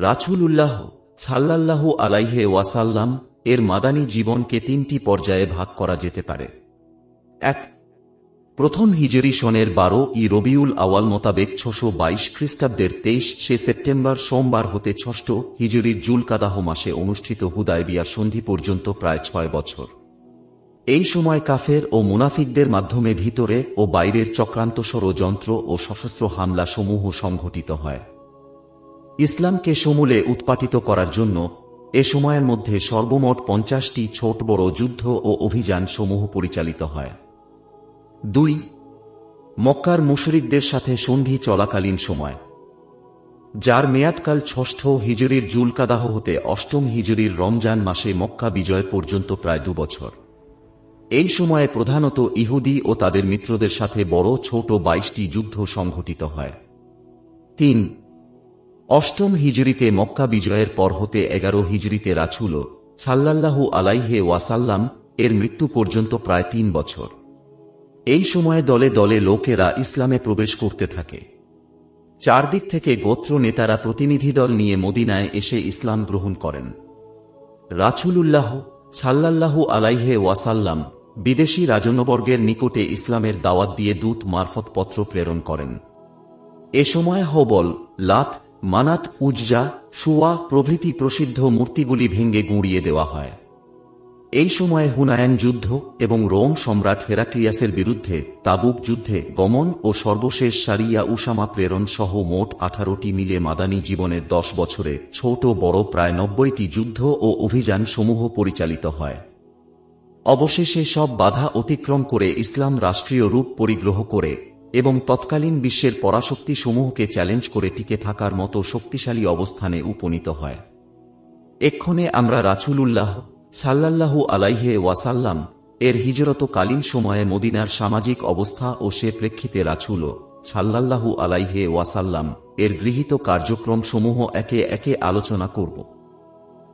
রাসূলুল্লাহ সাল্লাল্লাহু আলাইহি ওয়াসাল্লাম এর মাদানী জীবনকে তিনটি পর্যায়ে ভাগ করা যেতে পারে। ১. প্রথম হিজরি সনের 12 রবিউল আওয়াল মোতাবেক 622 খ্রিস্টাব্দের 23 সেপ্টেম্বর সোমবার হতে 6 হিজরির জুলকাদাহ মাসে অনুষ্ঠিত হুদায়বিয়া সন্ধি পর্যন্ত প্রায় 6 বছর। এই সময় কাফের ও মুনাফিকদের মাধ্যমে ভিতরে ও বাইরের চক্রান্ত ষড়যন্ত্র ও সশস্ত্র হামলা সমূহ সংঘটিত হয়। ইসলামকে সমূলে উৎপাটিত করার জন্য এ সময়ের মধ্যে সর্বমোট 50টি ছোট বড় যুদ্ধ ও অভিযান সমূহ পরিচালিত হয়। ২. মক্কার মুশরিকদের সাথে সন্ধি চলাকালীন সময়, যার মেয়াদকাল ৬ষ্ঠ হিজরির জুলকাদাহ হতে ৮ম হিজরির রমজান মাসে মক্কা বিজয় পর্যন্ত প্রায় ২ বছর। এই সময়ে প্রধানত ইহুদি ও তাদের মিত্রদের সাথে বড় ছোট ২২টি যুদ্ধ সংঘটিত হয়। ৩. ৮ম হিজরিতে মক্কা বিজয়ের পর হতে ১১ হিজরিতে রাসূল সাল্লাল্লাহু আলাইহি ওয়াসাল্লাম এর মৃত্যু পর্যন্ত প্রায় ৩ বছর। এই সময়ে দলে দলে লোকেরা ইসলামে প্রবেশ করতে থাকে। চারদিক থেকে গোত্র নেতারা প্রতিনিধি দল নিয়ে মদিনায় এসে ইসলাম গ্রহণ করেন। রাসূলুল্লাহ সাল্লাল্লাহু আলাইহি ওয়াসাল্লাম বিদেশী রাজন্যবর্গের নিকটে ইসলামের দাওয়াত দিয়ে দূত মারফত পত্র প্রেরণ করেন। এ সময় হবল, লাত, মানাত, উজ্জা, সুওয়া প্রভৃতি প্রসিদ্ধ মূর্তিগুলি ভেঙে গুঁড়িয়ে দেওয়া হয়। এই সময়ে হুনায়ন যুদ্ধ এবং রোম সম্রাট হেরাক্লিয়াসের বিরুদ্ধে তাবুক যুদ্ধে গমন ও সর্বশেষ সারিয়া উসামা প্রেরণ সহ মোট 18টি মিলে মাদানী জীবনের 10 বছরে ছোট বড় প্রায় 90টি যুদ্ধ ও অভিযান সমূহ পরিচালিত হয়। অবশেষে সব বাধা অতিক্রম করে ইসলাম রাষ্ট্রীয় রূপ পরিগ্রহ করে এবং তৎকালীন বিশ্বের পরাশক্তি সমূহকে চ্যালেঞ্জ করে টিকে থাকার মতো শক্তিশালী অবস্থানে উপনীত হয়। এক্ষণে আমরা রাসূলুল্লাহ সাল্লাল্লাহু আলাইহি ওয়াসাল্লাম এর হিজরতকালীন সময়ে মদিনার সামাজিক অবস্থা ও সে প্রেক্ষিতে রাসূল সাল্লাল্লাহু আলাইহি ওয়াসাল্লাম এর গৃহীত কার্যক্রম সমূহ একে একে আলোচনা করব।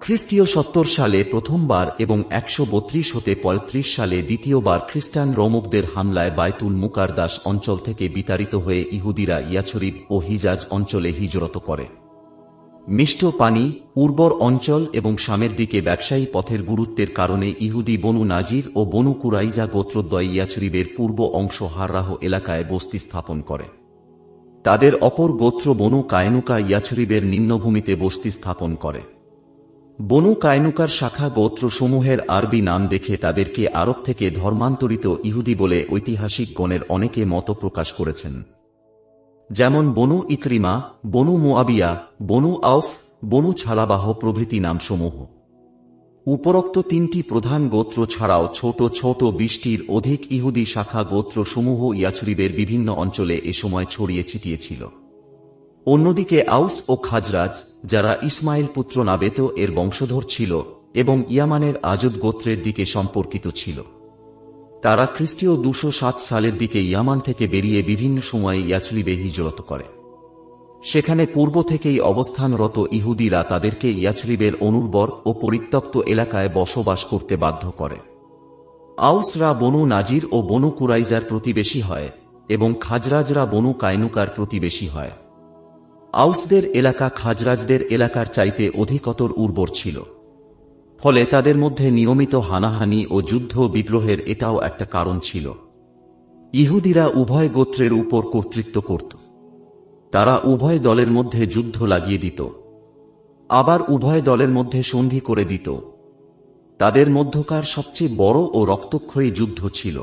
খ্রিস্টীয় 70 সালে প্রথমবার এবং 132 হতে 35 সালে দ্বিতীয়বার খ্রিস্টান রোমকদের হামলায় বায়তুল মুকারদাস অঞ্চল থেকে বিতাড়িত হয়ে ইহুদিরা ইয়াছরিব ও হিজাজ অঞ্চলে হিজরত করে। মিষ্ট পানি, উর্বর অঞ্চল এবং শামের দিকে ব্যবসায়ী পথের গুরুত্বের কারণে ইহুদি বনু নাজির ও বনু কুরাইজা গোত্রদ্বয় ইয়াছরিবের পূর্ব অংশ হাররাহ এলাকায় বস্তি স্থাপন করে। তাদের অপর গোত্র বনু কায়নুকা ইয়াছরিবের নিম্নভূমিতে বস্তি স্থাপন করে। বনু কায়নুকার শাখা গোত্রসমূহের আরবি নাম দেখে তাদেরকে আরব থেকে ধর্মান্তরিত ইহুদি বলে ঐতিহাসিক গণের অনেকে মত প্রকাশ করেছেন, যেমন বনু ইকরিমা, বনু মুআবিয়া, বনু আউফ, বনু ছালাবাহ প্রভৃতি নামসমূহ। উপরোক্ত 3টি প্রধান গোত্র ছাড়াও ছোট ছোট 20টির অধিক ইহুদি শাখা গোত্রসমূহ ইয়াছরিবের বিভিন্ন অঞ্চলে এ সময় ছড়িয়ে ছিটিয়ে ছিল। অন্যদিকে আউস ও খাজরাজ, যারা ইসমাইল পুত্র নাবেত এর বংশধর ছিল এবং ইয়ামানের আজদ গোত্রের দিকে সম্পর্কিত ছিল, তারা খ্রিস্টীয় 207 সালের দিকে ইয়ামান থেকে বেরিয়ে বিভিন্ন সময়ে ইয়াছরিবে হিজরত করে। সেখানে পূর্ব থেকেই অবস্থানরত ইহুদিরা তাদেরকে ইয়াছরিবের অনুর্বর ও পরিত্যক্ত এলাকায় বসবাস করতে বাধ্য করে। আউসরা বনু নাজির ও বনু কুরাইজার প্রতিবেশী হয় এবং খাজরাজরা বনু কায়নুকার প্রতিবেশী হয়। আউসদের এলাকা খাজরাজদের এলাকার চাইতে অধিকতর উর্বর ছিল, ফলে তাদের মধ্যে নিয়মিত হানাহানি ও যুদ্ধ বিগ্রহের এটাও একটা কারণ ছিল। ইহুদিরা উভয় গোত্রের উপর কর্তৃত্ব করত। তারা উভয় দলের মধ্যে যুদ্ধ লাগিয়ে দিত, আবার উভয় দলের মধ্যে সন্ধি করে দিত। তাদের মধ্যকার সবচেয়ে বড় ও রক্তক্ষয়ী যুদ্ধ ছিল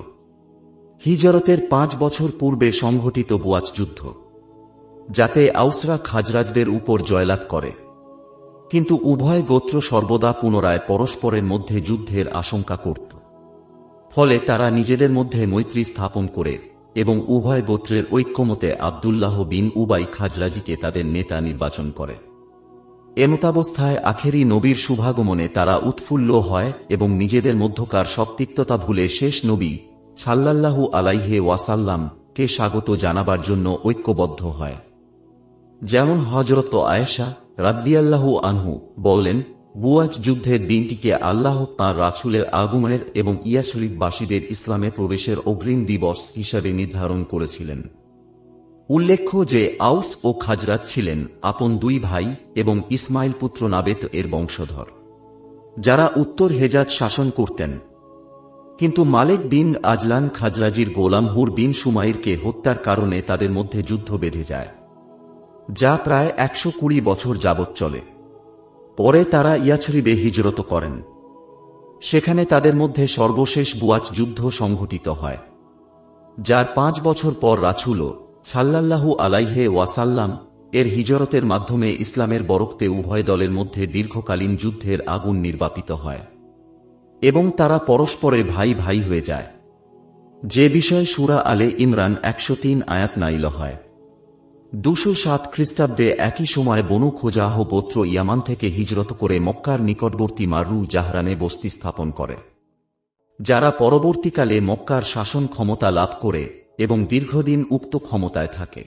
হিজরতের 5 বছর পূর্বে সংঘটিত বুয়াচ যুদ্ধ, যাতে আউসরা খাজরাজদের উপর জয়লাভ করে, কিন্তু উভয় গোত্র সর্বদা পুনরায় পরস্পরের মধ্যে যুদ্ধের আশঙ্কা করত। ফলে তারা নিজেদের মধ্যে মৈত্রী স্থাপন করে এবং উভয় গোত্রের ঐক্যমতে আব্দুল্লাহ বিন উবাই খাজরাজিকে তাদের নেতা নির্বাচন করে। এমতাবস্থায় আখেরি নবীর শুভাগমনে তারা উৎফুল্ল হয় এবং নিজেদের মধ্যকার সব তিক্ততা ভুলে শেষ নবী সাল্লাল্লাহু আলাইহি ওয়াসাল্লাম কে স্বাগত জানাবার জন্য ঐক্যবদ্ধ হয়। যেমন হযরত আয়েশা রাদিয়াল্লাহু আনহু বলেন, বুয়াচ যুদ্ধের দিনটিকে আল্লাহ তাঁর রাসূলের আগমনের এবং ইয়াছরিববাসীদের ইসলামে প্রবেশের অগ্রিম দিবস হিসাবে নির্ধারণ করেছিলেন। উল্লেখ্য যে আউস ও খাজরাজ ছিলেন আপন দুই ভাই এবং ইসমাইল পুত্র নাবেত এর বংশধর, যারা উত্তর হেজাজ শাসন করতেন। কিন্তু মালেক বিন আজলান খাজরাজির গোলাম হুর বিন সুমাইরকে হত্যার কারণে তাদের মধ্যে যুদ্ধ বেঁধে যায়, যা প্রায় 120 বছর যাবৎ চলে। পরে তারা ইয়াছরিবে হিজরত করেন। সেখানে তাদের মধ্যে সর্বশেষ বুয়াচ যুদ্ধ সংঘটিত হয়, যার 5 বছর পর রাসূল সাল্লাল্লাহু আলাইহি ওয়াসাল্লাম এর হিজরতের মাধ্যমে ইসলামের বরকতে উভয় দলের মধ্যে দীর্ঘকালীন যুদ্ধের আগুন নির্বাপিত হয় এবং তারা পরস্পরে ভাই ভাই হয়ে যায়, যে বিষয়ে সূরা আলে ইমরান 103 আয়াত নাযিল হয়। 207 খ্রিস্টাব্দে একই সময় বনু খোজাহ গোত্র ইয়ামান থেকে হিজরত করে মক্কার নিকটবর্তী মারু জাহরানে বস্তি স্থাপন করে, যারা পরবর্তীকালে মক্কার শাসন ক্ষমতা লাভ করে এবং দীর্ঘদিন উক্ত ক্ষমতায় থাকে।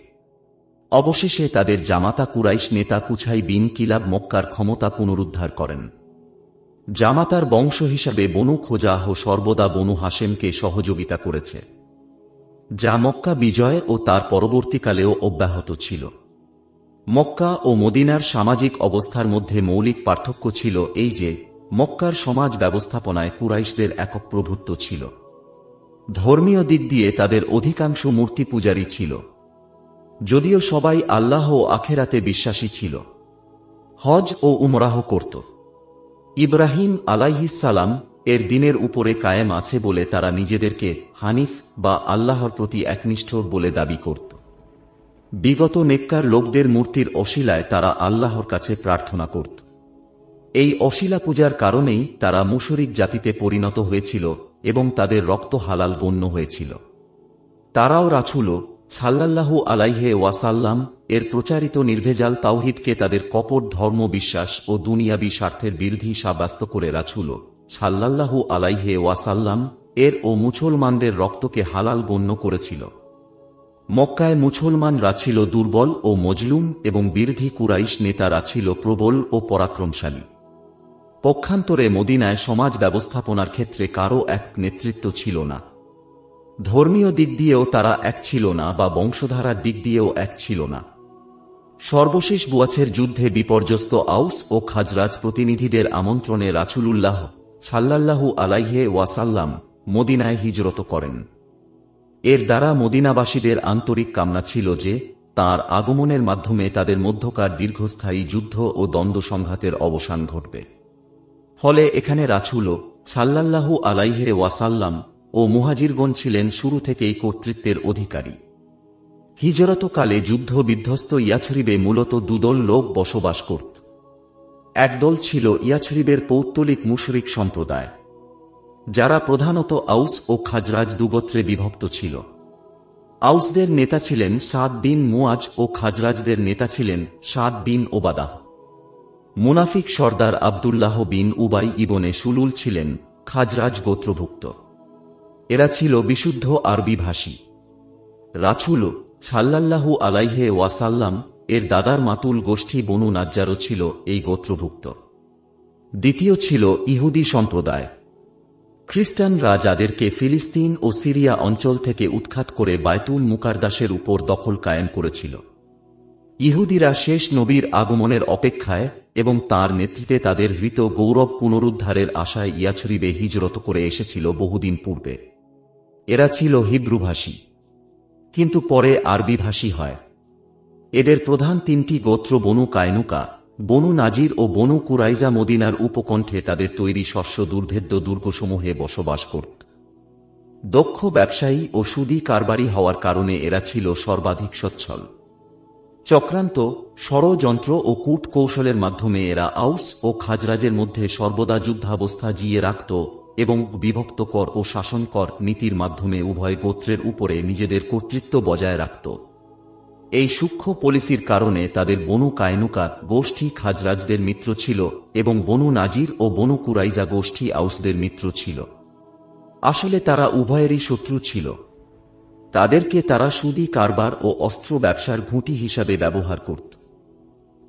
অবশেষে তাদের জামাতা কুরাইশ নেতা কুছাই বিন কিলাব মক্কার ক্ষমতা পুনরুদ্ধার করেন। জামাতার বংশ হিসাবে বনু খোজাহ সর্বদা বনু হাশেমকে সহযোগিতা করেছে, যা মক্কা বিজয় ও তার পরবর্তীকালেও অব্যাহত ছিল। মক্কা ও মদিনার সামাজিক অবস্থার মধ্যে মৌলিক পার্থক্য ছিল এই যে মক্কার সমাজ ব্যবস্থাপনায় কুরাইশদের একক প্রভুত্ব ছিল। ধর্মীয় দিক দিয়ে তাদের অধিকাংশ মূর্তি পূজারী ছিল, যদিও সবাই আল্লাহ ও আখেরাতে বিশ্বাসী ছিল। হজ ও উমরাহ করত। ইব্রাহিম আলাইহিস সালাম এর দিনের উপরে কায়েম আছে বলে তারা নিজেদেরকে হানিফ বা আল্লাহর প্রতি একনিষ্ঠ বলে দাবি করত। বিগত নেককার লোকদের মূর্তির অশিলায় তারা আল্লাহর কাছে প্রার্থনা করত। এই অশিলা পূজার কারণেই তারা মুশরিক জাতিতে পরিণত হয়েছিল এবং তাদের রক্ত হালাল গণ্য হয়েছিল। তারাও রাসূল সাল্লাল্লাহু আলাইহি ওয়াসাল্লাম এর প্রচারিত নির্ভেজাল তাওহীদকে তাদের কপট ধর্ম বিশ্বাস ও দুনিয়াবী স্বার্থের বিরোধী সাব্যস্ত করে রাসূল সাল্লাল্লাহু আলাইহি ওয়াসাল্লাম এর ও মুসলমানদের রক্তকে হালাল গণ্য করেছিল। মক্কায় মুসলমানরা ছিল দুর্বল ও মজলুম এবং বিরোধী কুরাইশ নেতারা ছিল প্রবল ও পরাক্রমশালী। পক্ষান্তরে মদিনায় সমাজ ব্যবস্থাপনার ক্ষেত্রে কারও এক নেতৃত্ব ছিল না। ধর্মীয় দিক দিয়েও তারা এক ছিল না বা বংশধারার দিক দিয়েও এক ছিল না। সর্বশেষ বুয়াছের যুদ্ধে বিপর্যস্ত আউস ও খাজরাজ প্রতিনিধিদের আমন্ত্রণে রাসূলুল্লাহ সাল্লাল্লাহু আলাইহি ওয়াসাল্লাম মদিনায় হিজরত করেন। এর দ্বারা মদিনাবাসীদের আন্তরিক কামনা ছিল যে তাঁর আগমনের মাধ্যমে তাদের মধ্যকার দীর্ঘস্থায়ী যুদ্ধ ও দ্বন্দ্ব সংঘাতের অবসান ঘটবে। ফলে এখানে রাসূল সাল্লাল্লাহু আলাইহি ওয়াসাল্লাম ও মুহাজিরগণ ছিলেন শুরু থেকেই কর্তৃত্বের অধিকারী। হিজরতকালে যুদ্ধ বিধ্বস্ত ইয়াছরিবে মূলত দুদল লোক বসবাস করত। একদল ছিল ইয়াছরিবের পৌত্তলিক মুশরিক সম্প্রদায়, যারা প্রধানত আউস ও খাজরাজ দুগোত্রে বিভক্ত ছিল। আউসদের নেতা ছিলেন সাদ বিন মুআজ ও খাজরাজদের নেতা ছিলেন সাদ বিন ওবাদাহ। মুনাফিক সর্দার আব্দুল্লাহ বিন উবাই ইবনে সুলুল ছিলেন খাজরাজ গোত্রভুক্ত। এরা ছিল বিশুদ্ধ আরবি ভাষী। রাসূল সাল্লাল্লাহু আলাইহি ওয়াসাল্লাম এর দাদার মাতুল গোষ্ঠী বনু নাজ্জারও ছিল এই গোত্রভুক্ত। দ্বিতীয় ছিল ইহুদি সম্প্রদায়। খ্রিস্টানরা যাদেরকে ফিলিস্তিন ও সিরিয়া অঞ্চল থেকে উৎখাত করে বায়তুল মুকারদাসের উপর দখল কায়েম করেছিল। ইহুদিরা শেষ নবীর আগমনের অপেক্ষায় এবং তাঁর নেতৃত্বে তাদের হৃত গৌরব পুনরুদ্ধারের আশায় ইয়াছরিবে হিজরত করে এসেছিল বহুদিন পূর্বে। এরা ছিল হিব্রুভাষী, কিন্তু পরে আরবিভাষী হয়। এদের প্রধান তিনটি গোত্র বনু কায়নুকা, বনু নাজির ও বনু কুরাইজা মদিনার উপকণ্ঠে তাদের তৈরি শস্য দুর্ভেদ্য দুর্গসমূহে বসবাস করত। দক্ষ ব্যবসায়ী ও সুদী কারবারি হওয়ার কারণে এরা ছিল সর্বাধিক সচ্ছল। চক্রান্ত, ষড়যন্ত্র ও কূট কৌশলের মাধ্যমে এরা আউস ও খাজরাজের মধ্যে সর্বদা যুদ্ধাবস্থা জিয়ে রাখত এবং বিভক্ত কর ও শাসন কর নীতির মাধ্যমে উভয় গোত্রের উপরে নিজেদের কর্তৃত্ব বজায় রাখত। এই সূক্ষ্ম পলিসির কারণে তাদের বনু কায়নুকা গোষ্ঠী খাজরাজদের মিত্র ছিল এবং বনু নাজির ও বনু কুরাইজা গোষ্ঠী আউসদের মিত্র ছিল। আসলে তারা উভয়েরই শত্রু ছিল। তাদেরকে তারা সুদী কারবার ও অস্ত্র ব্যবসার ঘুঁটি হিসাবে ব্যবহার করত।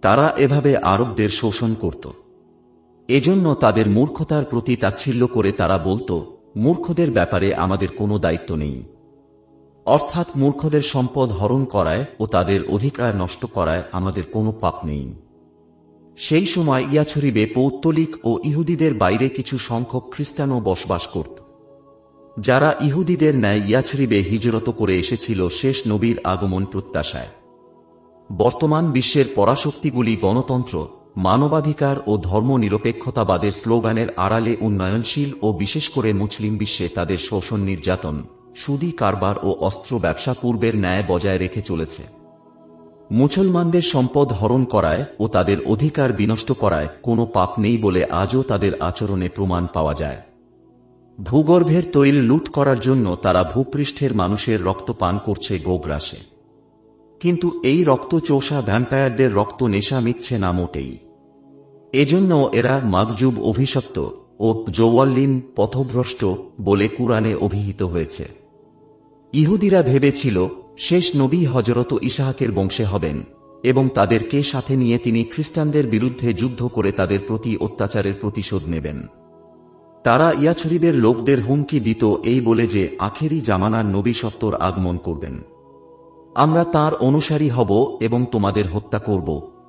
তারা এভাবে আরবদের শোষণ করত। এজন্য তাদের মূর্খতার প্রতি তাচ্ছিল্য করে তারা বলত, মূর্খদের ব্যাপারে আমাদের কোনো দায়িত্ব নেই। অর্থাৎ মূর্খদের সম্পদ হরণ করায় ও তাদের অধিকার নষ্ট করায় আমাদের কোনো পাপ নেই। সেই সময় ইয়াছরিবে পৌত্তলিক ও ইহুদিদের বাইরে কিছু সংখ্যক খ্রিস্টানও বসবাস করত, যারা ইহুদিদের ন্যায় ইয়াছরিবে হিজরত করে এসেছিল শেষ নবীর আগমন প্রত্যাশায়। বর্তমান বিশ্বের পরাশক্তিগুলি গণতন্ত্র, মানবাধিকার ও ধর্মনিরপেক্ষতাবাদের স্লোগানের আড়ালে উন্নয়নশীল ও বিশেষ করে মুসলিম বিশ্বে তাদের শোষণ, নির্যাতন, সুদী কারবার ও অস্ত্র ব্যবসা পূর্বের ন্যায় বজায় রেখে চলেছে। মুসলমানদের সম্পদ হরণ করায় ও তাদের অধিকার বিনষ্ট করায় কোনো পাপ নেই বলে আজও তাদের আচরণে প্রমাণ পাওয়া যায়। ভূগর্ভের তৈল লুট করার জন্য তারা ভূপৃষ্ঠের মানুষের রক্ত পান করছে গোগ্রাসে, কিন্তু এই রক্তচোষা ভ্যাম্পায়ারদের রক্ত নেশা মিটছে না মোটেই। এজন্য এরা মাগজুব, অভিশপ্ত ও জওয়াল্লিন, পথভ্রষ্ট বলে কুরআনে অভিহিত হয়েছে। ইহুদিরা ভেবেছিল শেষ নবী হযরত ইসহাকের বংশে হবেন এবং তাদেরকে সাথে নিয়ে তিনি খ্রিস্টানদের বিরুদ্ধে যুদ্ধ করে তাদের প্রতি অত্যাচারের প্রতিশোধ নেবেন। তারা ইয়াছরিবের লোকদের হুমকি দিত এই বলে যে আখেরি জামানার নবী সত্বর আগমন করবেন, আমরা তার অনুসারী হব এবং তোমাদের হত্যা করব,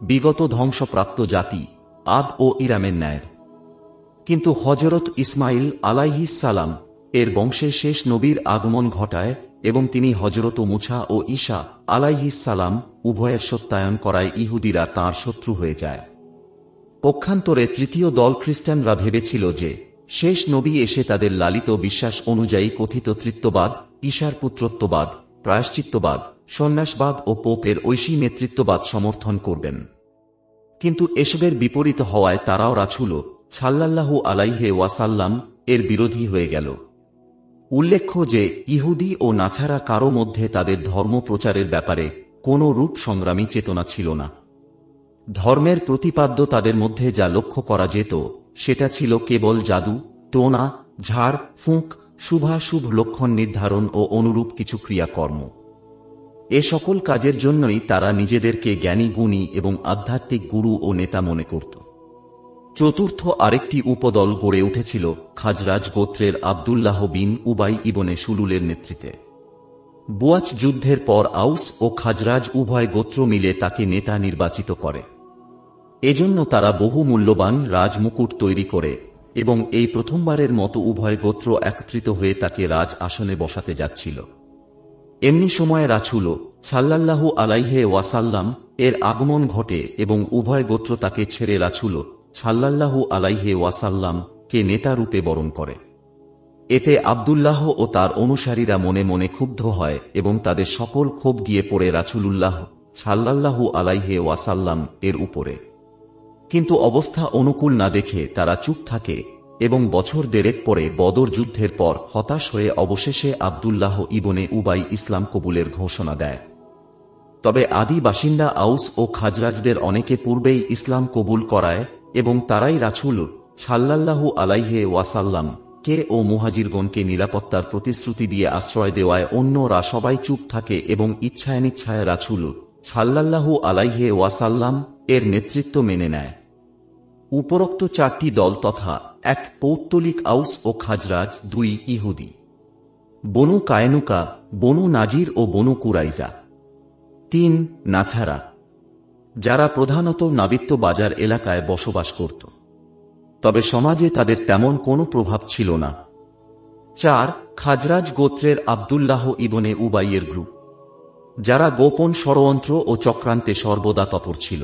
বিগত ধ্বংসপ্রাপ্ত জাতি আদ ও ইরামের ন্যায়। কিন্তু হযরত ইসমাইল আলাইহিস সালাম এর বংশে শেষ নবীর আগমন ঘটায় এবং তিনি হযরত মুসা ও ঈসা আলাইহিস সালাম উভয়ের সত্যায়ন করায় ইহুদিরা তাঁর শত্রু হয়ে যায়। পক্ষান্তরে তৃতীয় দল খ্রিস্টানরা ভেবেছিল যে শেষ নবী এসে তাদের লালিত বিশ্বাস অনুযায়ী কথিত তৃত্ববাদ, ঈশার পুত্রত্ববাদ, প্রায়শ্চিত্তবাদ, সন্ন্যাসবাদ ও পোপের ঐশী নেতৃত্ববাদ সমর্থন করবেন। কিন্তু এসবের বিপরীত হওয়ায় তারাও রাসূল সাল্লাল্লাহু আলাইহি ওয়াসাল্লাম এর বিরোধী হয়ে গেল। উল্লেখ্য যে ইহুদি ও নাছারা কারো মধ্যে তাদের ধর্ম প্রচারের ব্যাপারে কোনো রূপ সংগ্রামী চেতনা ছিল না। ধর্মের প্রতিপাদ্য তাদের মধ্যে যা লক্ষ্য করা যেত সেটা ছিল কেবল জাদু, টোনা, ঝাড় ফুঁক, শুভাশুভ লক্ষণ নির্ধারণ ও অনুরূপ কিছু ক্রিয়াকর্ম। এ সকল কাজের জন্যই তারা নিজেদেরকে জ্ঞানী, গুণী এবং আধ্যাত্মিক গুরু ও নেতা মনে করত। চতুর্থ আরেকটি উপদল গড়ে উঠেছিল খাজরাজ গোত্রের আব্দুল্লাহ বিন উবাই ইবনে সুলুলের নেতৃত্বে। বুয়াচ যুদ্ধের পর আউস ও খাজরাজ উভয় গোত্র মিলে তাকে নেতা নির্বাচিত করে। এজন্য তারা বহু মূল্যবান রাজমুকুট তৈরি করে এবং এই প্রথমবারের মতো উভয় গোত্র একত্রিত হয়ে তাকে রাজ আসনে বসাতে যাচ্ছিল। এমনি সময় রাসূল সাল্লাল্লাহু আলাইহি ওয়াসাল্লাম এর আগমন ঘটে এবং উভয় গোত্র তাকে ছেড়ে রাসূল সাল্লাল্লাহু আলাইহি ওয়াসাল্লাম কে নেতা রূপে বরণ করে। এতে আব্দুল্লাহ ও তার অনুসারীরা মনে মনে ক্ষুব্ধ হয় এবং তাদের সকল ক্ষোভ গিয়ে পড়ে রাসূলুল্লাহ সাল্লাল্লাহু আলাইহি ওয়াসাল্লাম এর উপরে। কিন্তু অবস্থা অনুকূল না দেখে তারা চুপ থাকে এবং বছর দেড়েক পরে বদর যুদ্ধের পর হতাশ হয়ে অবশেষে আব্দুল্লাহ ইবনে উবাই ইসলাম কবুলের ঘোষণা দেয়। তবে আদি বাসিন্দা আউস ও খাজরাজদের অনেকে পূর্বেই ইসলাম কবুল করায় এবং তারাই রাসূল সাল্লাল্লাহু আলাইহি ওয়াসাল্লাম কে ও মুহাজিরগণকে নিরাপত্তার প্রতিশ্রুতি দিয়ে আশ্রয় দেওয়ায় অন্যরা সবাই চুপ থাকে এবং ইচ্ছায়নিচ্ছায় রাসূল সাল্লাল্লাহু আলাইহি ওয়াসাল্লাম এর নেতৃত্ব মেনে নেয়। উপরোক্ত চারটি দল তথা 1 পৌত্তলিক আউস ও খাজরাজ, 2 ইহুদি, বনু কায়নুকা, বনু নাজির ও বনু কুরাইজা, 3 নাছারা, যারা প্রধানত নাবিত্য বাজার এলাকায় বসবাস করত, তবে সমাজে তাদের তেমন কোনো প্রভাব ছিল না, 4 খাজরাজ গোত্রের আব্দুল্লাহ ইবনে উবাইয়ের গ্রুপ, যারা গোপন ষড়যন্ত্র ও চক্রান্তে সর্বদা তৎপর ছিল।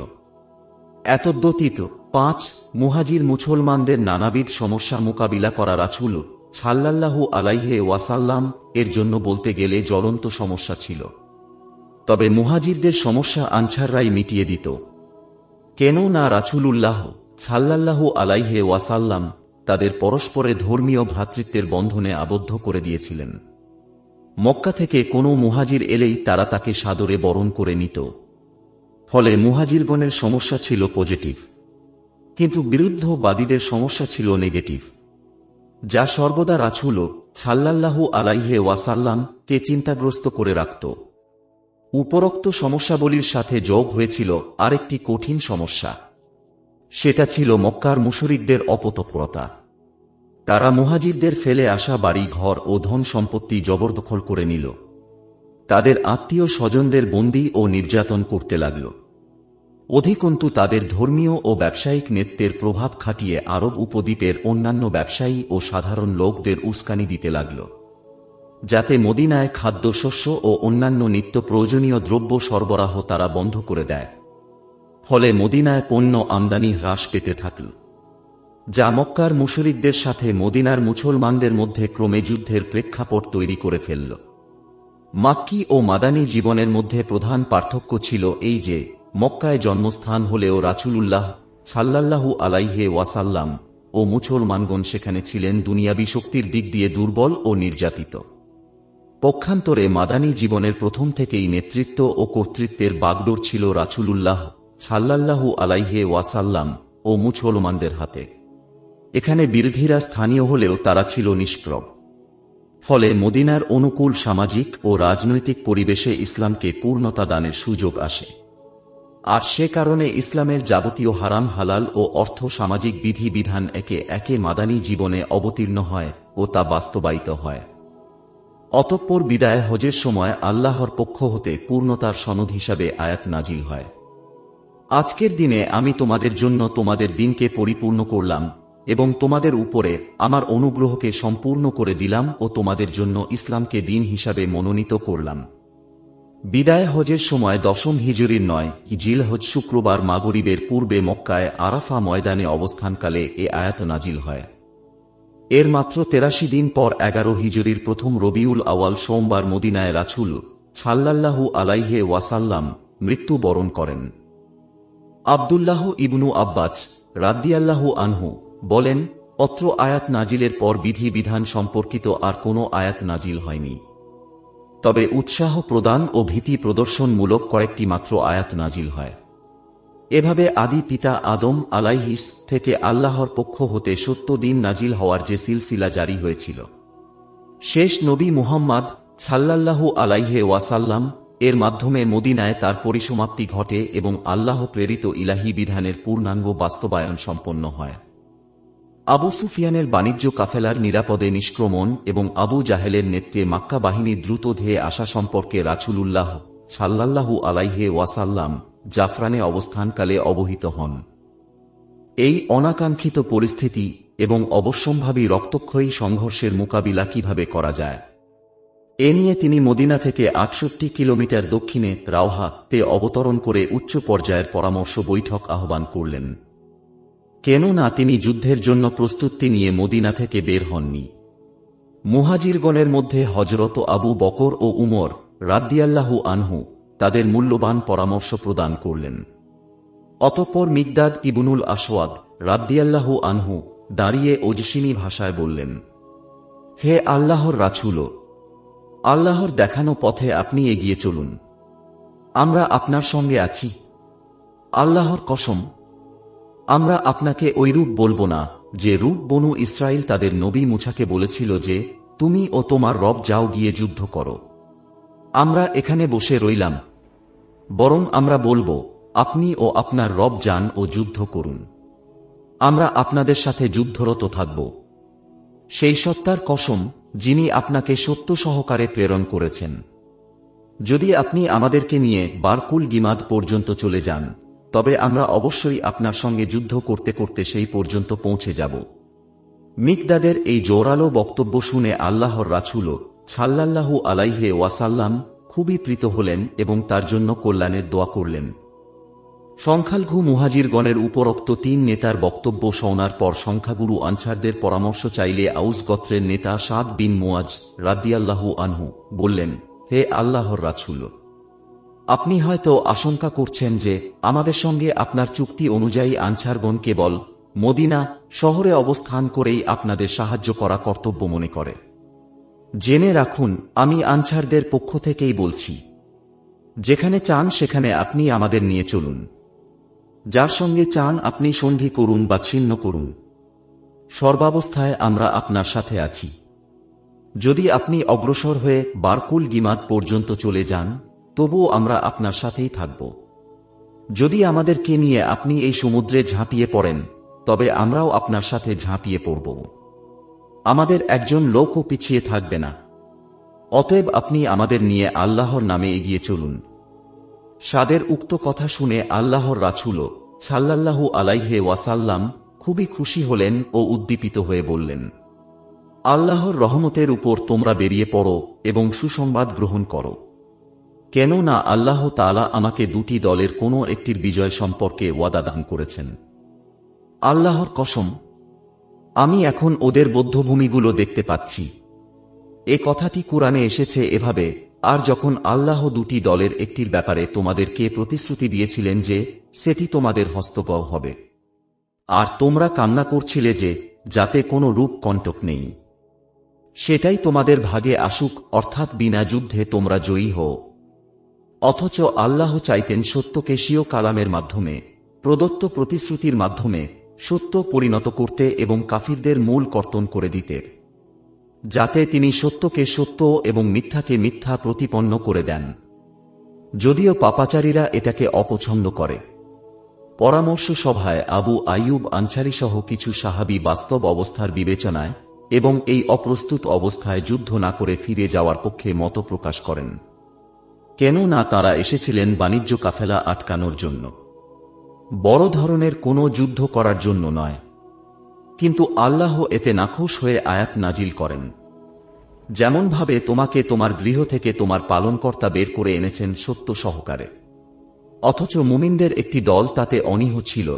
এতদ্ব্যতীত 5 মুহাজির মুসলমানদের নানাবিধ সমস্যা মোকাবিলা করা রাসূল সাল্লাল্লাহু আলাইহি ওয়াসাল্লাম এর জন্য বলতে গেলে জ্বলন্ত সমস্যা ছিল। তবে মুহাজিরদের সমস্যা আনসাররাই মিটিয়ে দিত, কেন না রাসূলুল্লাহ সাল্লাল্লাহু আলাইহি ওয়াসাল্লাম তাদের পরস্পরে ধর্মীয় ভ্রাতৃত্বের বন্ধনে আবদ্ধ করে দিয়েছিলেন। মক্কা থেকে কোনো মুহাজির এলেই তারা তাকে সাদরে বরণ করে নিত। ফলে মুহাজিরগণের সমস্যা ছিল পজিটিভ, কিন্তু বিরুদ্ধবাদীদের সমস্যা ছিল নেগেটিভ, যা সর্বদা রাসূল সাল্লাল্লাহু আলাইহি ওয়াসাল্লাম কে চিন্তাগ্রস্ত করে রাখত। উপরোক্ত সমস্যাবলীর সাথে যোগ হয়েছিল আরেকটি কঠিন সমস্যা, সেটা ছিল মক্কার মুশরিকদের অপতৎপরতা। তারা মুহাজিরদের ফেলে আসা বাড়ি ঘর ও ধন সম্পত্তি জবরদখল করে নিল। তাদের আত্মীয় স্বজনদের বন্দী ও নির্যাতন করতে লাগল। অধিকন্তু তাদের ধর্মীয় ও ব্যবসায়িক নেতৃত্বের প্রভাব খাটিয়ে আরব উপদ্বীপের অন্যান্য ব্যবসায়ী ও সাধারণ লোকদের উস্কানি দিতে লাগল, যাতে মদিনায় খাদ্যশস্য ও অন্যান্য নিত্য প্রয়োজনীয় দ্রব্য সরবরাহ তারা বন্ধ করে দেয়। ফলে মদিনায় পণ্য আমদানি হ্রাস পেতে থাকল, যা মক্কার মুশরিকদের সাথে মদিনার মুসলমানদের মধ্যে ক্রমে যুদ্ধের প্রেক্ষাপট তৈরি করে ফেলল। মাক্কি ও মাদানী জীবনের মধ্যে প্রধান পার্থক্য ছিল এই যে, মক্কায় জন্মস্থান হলেও রাসূলুল্লাহ সাল্লাল্লাহু আলাইহি ওয়াসাল্লাম ও মুসলমানগণ সেখানে ছিলেন দুনিয়াবী শক্তির দিক দিয়ে দুর্বল ও নির্যাতিত। পক্ষান্তরে মাদানী জীবনের প্রথম থেকেই নেতৃত্ব ও কর্তৃত্বের বাগডোর ছিল রাসূলুল্লাহ সাল্লাল্লাহু আলাইহি ওয়াসাল্লাম ও মুসলমানদের হাতে। এখানে বিরোধীরা স্থানীয় হলেও তারা ছিল নিষ্প্রভ। ফলে মদিনার অনুকূল সামাজিক ও রাজনৈতিক পরিবেশে ইসলামকে পূর্ণতা দানের সুযোগ আসে। আর সে কারণে ইসলামের যাবতীয় হারাম হালাল ও অর্থ সামাজিক বিধিবিধান একে একে মাদানী জীবনে অবতীর্ণ হয় ও তা বাস্তবায়িত হয়। অতঃপর বিদায় হজের সময় আল্লাহর পক্ষ হতে পূর্ণতার সনদ হিসাবে আয়াত নাজিল হয়। আজকের দিনে আমি তোমাদের জন্য তোমাদের দিনকে পরিপূর্ণ করলাম এবং তোমাদের উপরে আমার অনুগ্রহকে সম্পূর্ণ করে দিলাম ও তোমাদের জন্য ইসলামকে দিন হিসাবে মনোনীত করলাম। বিদায় হজের সময় 10 হিজরির 9 জিলহজ শুক্রবার মাগরিবের পূর্বে মক্কায় আরাফা ময়দানে অবস্থানকালে এ আয়াত নাজিল হয়। এর মাত্র 83 দিন পর 11 হিজরির প্রথম রবিউল আওয়াল সোমবার মদিনায় রাসূল সাল্লাল্লাহু আলাইহি ওয়াসাল্লাম মৃত্যুবরণ করেন। আব্দুল্লাহ ইবনু আব্বাস রাদিয়াল্লাহু আনহু বলেন, অত্র আয়াত নাজিলের পর বিধিবিধান সম্পর্কিত আর কোনো আয়াত নাজিল হয়নি, তবে উৎসাহ প্রদান ও ভীতি প্রদর্শনমূলক কয়েকটি মাত্র আয়াত নাজিল হয়। এভাবে আদি পিতা আদম আলাইহিস থেকে আল্লাহর পক্ষ হতে 70 দিন নাজিল হওয়ার যে সিলসিলা জারি হয়েছিল, শেষ নবী মুহাম্মদ সাল্লাল্লাহু আলাইহি ওয়াসাল্লাম এর মাধ্যমে মদিনায় তার পরিসমাপ্তি ঘটে এবং আল্লাহ প্রেরিত ইলাহি বিধানের পূর্ণাঙ্গ বাস্তবায়ন সম্পন্ন হয়। আবু সুফিয়ানের বাণিজ্য কাফেলার নিরাপদে নিষ্ক্রমণ এবং আবু জাহেলের নেতৃত্বে মক্কা বাহিনীর দ্রুত ধেয়ে আসা সম্পর্কে রাসূলুল্লাহ সাল্লাল্লাহু আলাইহি ওয়াসাল্লাম জাফরানে অবস্থানকালে অবহিত হন। এই অনাকাঙ্ক্ষিত পরিস্থিতি এবং অবশ্যম্ভাবী রক্তক্ষয়ী সংঘর্ষের মোকাবিলা কিভাবে করা যায়, এ নিয়ে তিনি মদিনা থেকে 68 কিলোমিটার দক্ষিণে রাওহা-তে অবতরণ করে উচ্চ পর্যায়ের পরামর্শ বৈঠক আহ্বান করলেন। কেননা তিনি যুদ্ধের জন্য প্রস্তুতি নিয়ে মদিনা থেকে বের হননি। মুহাজিরগণের মধ্যে হযরত আবু বকর ও উমর রাদিয়াল্লাহু আনহু তাদের মূল্যবান পরামর্শ প্রদান করলেন। অতঃপর মিকদাদ ইবনুল আসওয়াদ রাদিয়াল্লাহু আনহু দাঁড়িয়ে ওজসিনী ভাষায় বললেন, হে আল্লাহর রাসূল, আল্লাহর দেখানো পথে আপনি এগিয়ে চলুন, আমরা আপনার সঙ্গে আছি। আল্লাহর কসম, আমরা আপনাকে ঐরূপ বলবো না যে রূপ বনু ইসরাইল তাদের নবী মুসাকে বলেছিল যে, তুমি ও তোমার রব যাও গিয়ে যুদ্ধ করো, আমরা এখানে বসে রইলাম। বরং আমরা বলবো, আপনি ও আপনার রব যান ও যুদ্ধ করুন, আমরা আপনাদের সাথে যুদ্ধরত থাকব। সেই সত্তার কসম যিনি আপনাকে সত্য সহকারে প্রেরণ করেছেন, যদি আপনি আমাদেরকে নিয়ে বারকুল গিমাদ পর্যন্ত চলে যান, তবে আমরা অবশ্যই আপনার সঙ্গে যুদ্ধ করতে করতে সেই পর্যন্ত পৌঁছে যাব। মিকদাদের এই জোরালো বক্তব্য শুনে আল্লাহর রাসূল সাল্লাল্লাহু আলাইহি ওয়াসাল্লাম খুবই প্রীত হলেন এবং তার জন্য কল্যাণের দোয়া করলেন। সংখ্যালঘু মুহাজিরগণের উপরোক্ত 3 নেতার বক্তব্য শোনার পর সংখ্যাগুরু আনসারদের পরামর্শ চাইলে আউস গোত্রের নেতা সাদ বিন মুয়াজ রাদিয়াল্লাহু আনহু বললেন, হে আল্লাহর রাসূল, আপনি হয়তো আশঙ্কা করছেন যে আমাদের সঙ্গে আপনার চুক্তি অনুযায়ী আনসারগণ কেবল মদিনা শহরে অবস্থান করেই আপনাদের সাহায্য করা কর্তব্য মনে করে। জেনে রাখুন, আমি আনসারদের পক্ষ থেকেই বলছি, যেখানে চান সেখানে আপনি আমাদের নিয়ে চলুন, যার সঙ্গে চান আপনি সন্ধি করুন বা ছিন্ন করুন, সর্বাবস্থায় আমরা আপনার সাথে আছি। যদি আপনি অগ্রসর হয়ে বারকুল গিমাদ পর্যন্ত চলে যান, তবুও আমরা আপনার সাথেই থাকব। যদি আমাদেরকে নিয়ে আপনি এই সমুদ্রে ঝাঁপিয়ে পড়েন, তবে আমরাও আপনার সাথে ঝাঁপিয়ে পড়ব, আমাদের একজন লোকও পিছিয়ে থাকবে না। অতএব আপনি আমাদের নিয়ে আল্লাহর নামে এগিয়ে চলুন। সাদের উক্ত কথা শুনে আল্লাহর রাসূল সাল্লাল্লাহু আলাইহি ওয়াসাল্লাম খুবই খুশি হলেন ও উদ্দীপিত হয়ে বললেন, আল্লাহর রহমতের উপর তোমরা বেরিয়ে পড়ো এবং সুসংবাদ গ্রহণ করো। কেননা আল্লাহ তাআলা আমাকে দুটি দলের কোনো একটির বিজয় সম্পর্কে ওয়াদা দান করেছেন। আল্লাহর কসম, আমি এখন ওদের বধ্যভূমিগুলো দেখতে পাচ্ছি। এ কথাটি কুরআনে এসেছে এভাবে, আর যখন আল্লাহ দুটি দলের একটির ব্যাপারে তোমাদেরকে প্রতিশ্রুতি দিয়েছিলেন যে সেটি তোমাদের হস্তগত হবে, আর তোমরা কান্না করছিলে যে যাতে কোনো রূপ কণ্টক নেই, সেটাই তোমাদের ভাগে আসুক, অর্থাৎ বিনা যুদ্ধে তোমরা জয়ী হও। অথচ আল্লাহ চাইতেন সত্যকে স্বীয় কালামের মাধ্যমে, প্রদত্ত প্রতিশ্রুতির মাধ্যমে সত্য পরিণত করতে এবং কাফিরদের মূল কর্তন করে দিতে, যাতে তিনি সত্যকে সত্য এবং মিথ্যাকে মিথ্যা প্রতিপন্ন করে দেন। যদিও পাপাচারীরা এটাকে অপছন্দ করে। পরামর্শ সভায় আবু আইয়ুব আনসারী সহ কিছু সাহাবী বাস্তব অবস্থার বিবেচনায় এবং এই অপ্রস্তুত অবস্থায় যুদ্ধ না করে ফিরে যাওয়ার পক্ষে মত প্রকাশ করেন। কেননা তারা এসেছিলেন বাণিজ্য কাফেলা আটকানোর জন্য, বড় ধরনের কোনো যুদ্ধ করার জন্য নয়। কিন্তু আল্লাহ এতে নাখুশ হয়ে আয়াত নাজিল করেন, যেমনভাবে তোমাকে তোমার গৃহ থেকে তোমার পালনকর্তা বের করে এনেছেন সত্য সহকারে, অথচ মুমিনদের একটি দল তাতে অনীহ ছিল।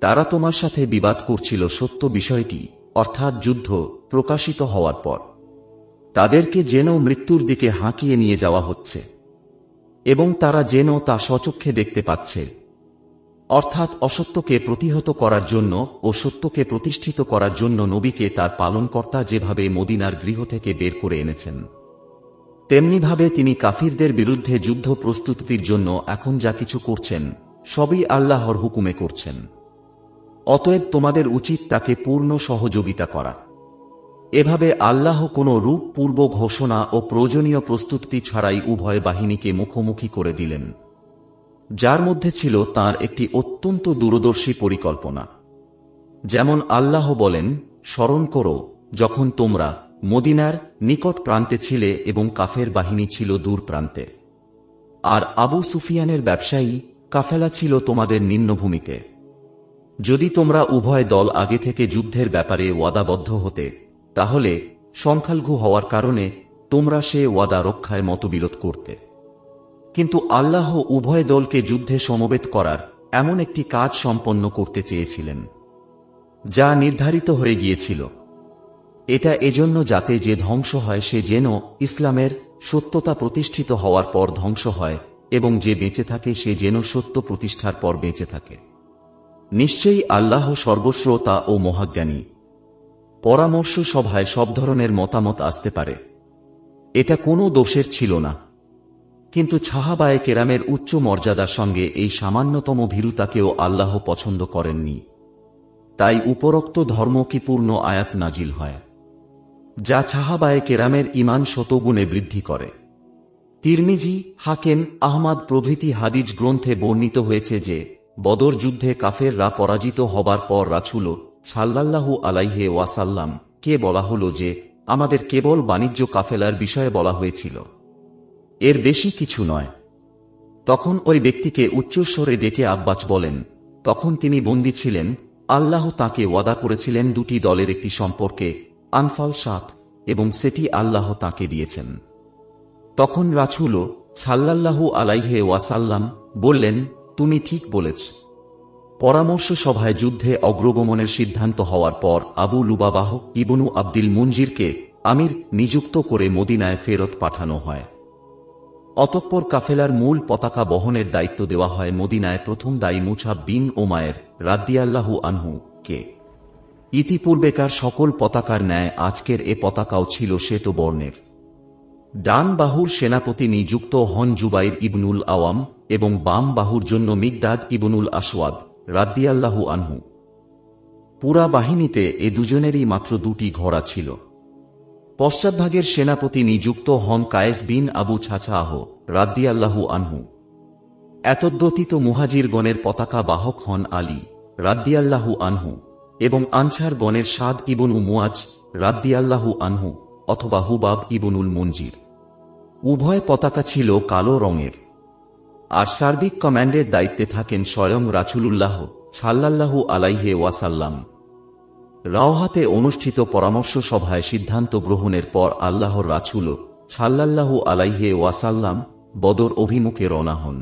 তারা তোমার সাথে বিবাদ করছিল সত্য বিষয়টি, অর্থাৎ যুদ্ধ প্রকাশিত হওয়ার পর তাদেরকে যেন মৃত্যুর দিকে হাঁকিয়ে নিয়ে যাওয়া হচ্ছে, এবং তারা যেন তা স্বচক্ষে দেখতে পাচ্ছে, অর্থাৎ অসত্যকে প্রতিহত করার জন্য ও সত্যকে প্রতিষ্ঠিত করার জন্য নবীকে তার পালনকর্তা যেভাবে মদিনার গৃহ থেকে বের করে এনেছেন, তেমনিভাবে তিনি কাফিরদের বিরুদ্ধে যুদ্ধ প্রস্তুতির জন্য এখন যা কিছু করছেন সবই আল্লাহর হুকুমে করছেন। অতএব তোমাদের উচিত তাকে পূর্ণ সহযোগিতা করা। এভাবে আল্লাহ কোনো রূপ পূর্ব ঘোষণা ও প্রয়োজনীয় প্রস্তুতি ছাড়াই উভয় বাহিনীকে মুখোমুখি করে দিলেন, যার মধ্যে ছিল তার একটি অত্যন্ত দূরদর্শী পরিকল্পনা। যেমন আল্লাহ বলেন, স্মরণ করো যখন তোমরা মদিনার নিকট প্রান্তে ছিলে এবং কাফের বাহিনী ছিল দূর প্রান্তে, আর আবু সুফিয়ানের ব্যবসায়ী কাফেলা ছিল তোমাদের নিম্নভূমিতে। যদি তোমরা উভয় দল আগে থেকে যুদ্ধের ব্যাপারে ওয়াদাবদ্ধ হতে, তাহলে সংখ্যালঘু হওয়ার কারণে তোমরা সে ওয়াদা রক্ষায় মতবিরোধ করতে। কিন্তু আল্লাহ উভয় দলকে যুদ্ধে সমবেত করার এমন একটি কাজ সম্পন্ন করতে চেয়েছিলেন, যা নির্ধারিত হয়ে গিয়েছিল। এটা এজন্য যাতে যে ধ্বংস হয় সে যেন ইসলামের সত্যতা প্রতিষ্ঠিত হওয়ার পর ধ্বংস হয়, এবং যে বেঁচে থাকে সে যেন সত্য প্রতিষ্ঠার পর বেঁচে থাকে। নিশ্চয়ই আল্লাহ সর্বশ্রোতা ও মহাজ্ঞানী। পরামর্শ সভায় সব ধরনের মতামত আসতে পারে, এটা কোনো দোষের ছিল না। কিন্তু সাহাবায়ে কেরামের উচ্চ মর্যাদার সঙ্গে এই সামান্যতম ভীরুতাকেও আল্লাহ পছন্দ করেননি। তাই উপরোক্ত ধর্মকিপূর্ণ আয়াত নাজিল হয়, যা সাহাবায়ে কেরামের ঈমান শতগুণে বৃদ্ধি করে। তিরমিজি, হাকেম, আহমাদ প্রভৃতি হাদিস গ্রন্থে বর্ণিত হয়েছে যে বদর যুদ্ধে কাফেররা পরাজিত হবার পর রাসূল সাল্লাল্লাহু আলাইহি ওয়াসাল্লাম কে বলা হলো যে আমাদের কেবল বাণিজ্য কাফেলার বিষয়ে বলা হয়েছিল, এর বেশি কিছু নয়। তখন ওই ব্যক্তিকে উচ্চস্বরে ডেকে আব্বাস বলেন, তখন তিনি বন্দী ছিলেন। আল্লাহ তাকে ওয়াদা করেছিলেন দুটি দলের একটি সম্পর্কে, আনফাল ৭, এবং সেটি আল্লাহ তাকে দিয়েছেন। তখন রাসূল সাল্লাল্লাহু আলাইহি ওয়াসাল্লাম বললেন, তুমি ঠিক বলেছ। পরামর্শ সভায় যুদ্ধে অগ্রগমনের সিদ্ধান্ত হওয়ার পর আবু লুবাবাহ ইবনু আব্দুল মুনজিরকে আমির নিযুক্ত করে মদিনায় ফেরত পাঠানো হয়। অতঃপর কাফেলার মূল পতাকা বহনের দায়িত্ব দেওয়া হয় মদিনায় প্রথম দায়ী মুছাব বিন ওমায়ের রাদিয়াল্লাহু আনহু কে। ইতিপূর্বেকার সকল পতাকার ন্যায় আজকের এ পতাকাও ছিল শ্বেত বর্ণের। ডান বাহুর সেনাপতি নিযুক্ত হন জুবাইর ইবনুল আওয়াম এবং বাম বাহুর জন্য মিকদাদ ইবনুল আসওয়াদ রাদিয়াল্লাহু আনহু। পুরা বাহিনীতে এ দুজনেরই মাত্র দুটি ঘোড়া ছিল। পশ্চাৎভাগের সেনাপতি নিযুক্ত হন কায়েস বিন আবু ছাছাহ রাদিয়াল্লাহু আনহু। এতদ্ব্যতীত মুহাজিরগণের পতাকা বাহক হন আলী রাদিয়াল্লাহু আনহু এবং আনসার গণের সাদ ইবনু মুয়াজ রাদিয়াল্লাহু আনহু অথবা হুবাব ইবনুল মুনজির। উভয় পতাকা ছিল কালো রঙের। আর সার্বিক কমান্ডের দায়িত্বে থাকেন স্বয়ং রাসূলুল্লাহ সাল্লাল্লাহু আলাইহি ওয়াসাল্লাম। রাওহাতে অনুষ্ঠিত পরামর্শ সভায় সিদ্ধান্ত গ্রহণের পর আল্লাহর রাসূল সাল্লাল্লাহু আলাইহি ওয়াসাল্লাম বদর অভিমুখে রওনা হন।